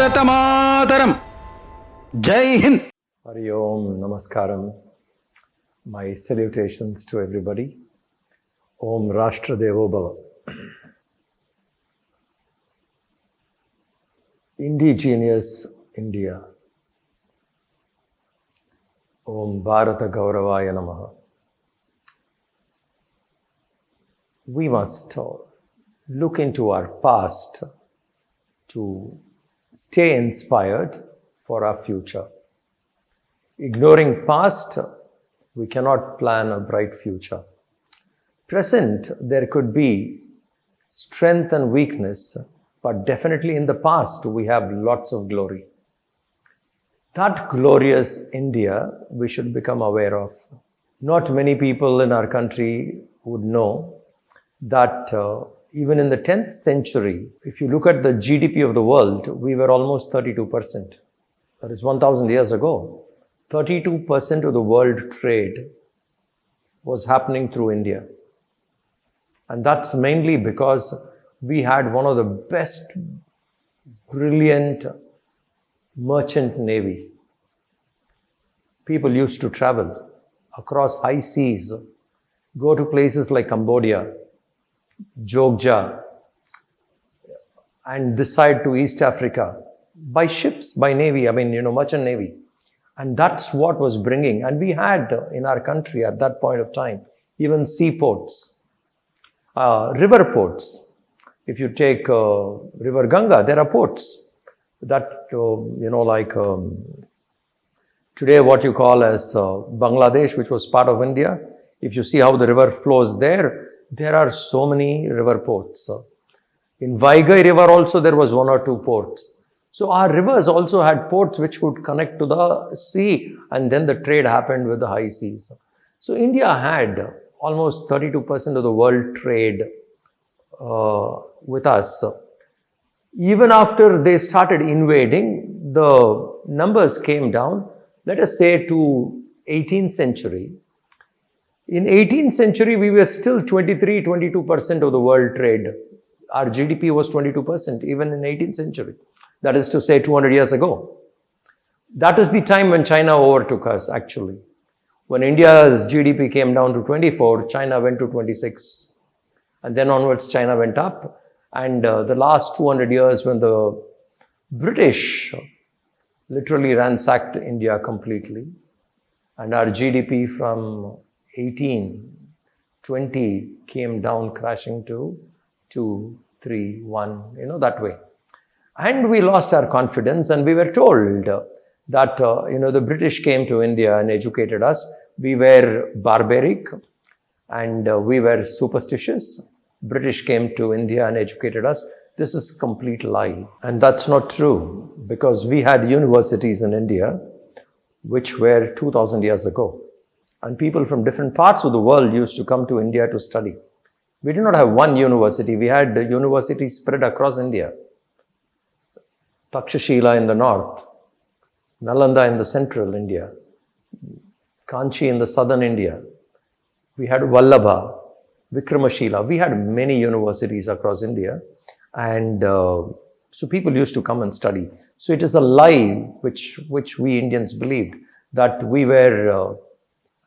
Bharata Matram. Jai Hind. Hari Om, Namaskaram. My salutations to everybody. Om Rashtra Devo Bhava. Indigenous India. Om Bharatha Gauravaya Namaha. We must look into our past to stay inspired for our future. Ignoring past, we cannot plan a bright future. Present, there could be strength and weakness, but definitely in the past, we have lots of glory. That glorious India, we should become aware of. Not many people in our country would know that even in the 10th century, if you look at the GDP of the world, we were almost 32%. That is 1,000 years ago. 32% of the world trade was happening through India. And that's mainly because we had one of the best, brilliant merchant navy. People used to travel across high seas, go to places like Cambodia, Jogja, and this side to East Africa by ships, by navy, merchant navy. And that's what was bringing. And we had in our country at that point of time, even seaports, river ports. If you take River Ganga, there are ports that, today what you call as Bangladesh, which was part of India. If you see how the river flows there are so many river ports. In Vaigai River also there was one or two ports. So our rivers also had ports which could connect to the sea, and then the trade happened with the high seas. So India had almost 32% of the world trade with us. Even after they started invading, the numbers came down, let us say to 18th century. In 18th century, we were still 22% of the world trade. Our GDP was 22%, even in 18th century. That is to say 200 years ago. That is the time when China overtook us, actually. When India's GDP came down to 24, China went to 26. And then onwards, China went up. And the last 200 years when the British literally ransacked India completely, and our GDP from 20 came down crashing to 2, 3, 1, that way. And we lost our confidence, and we were told that, the British came to India and educated us. We were barbaric and we were superstitious. British came to India and educated us. This is complete lie. And that's not true, because we had universities in India which were 2,000 years ago. And people from different parts of the world used to come to India to study. We did not have one university. We had universities spread across India. Takshashila in the north, Nalanda in the central India, Kanchi in the southern India. We had Vallabha, Vikramashila. We had many universities across India. And so people used to come and study. So it is a lie which we Indians believed, that we were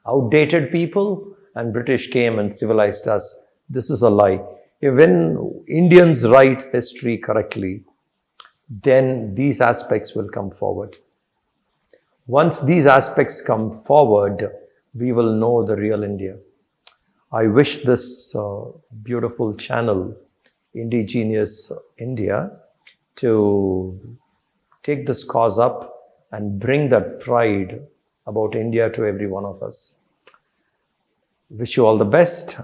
outdated people and British came and civilized us. This is a lie. When Indians write history correctly, then these aspects will come forward. Once these aspects come forward, we will know the real India. I wish this beautiful channel, Indigenous India, to take this cause up and bring that pride about India to every one of us. Wish you all the best.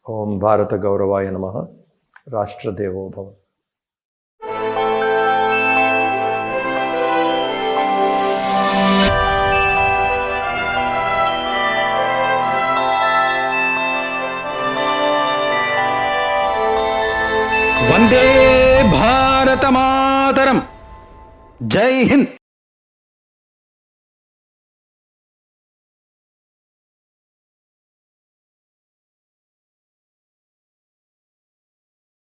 Om Bharata Gauravaya Namaha. Rashtra Devo Bhava. Vande Bharata Matram. Jai Hind.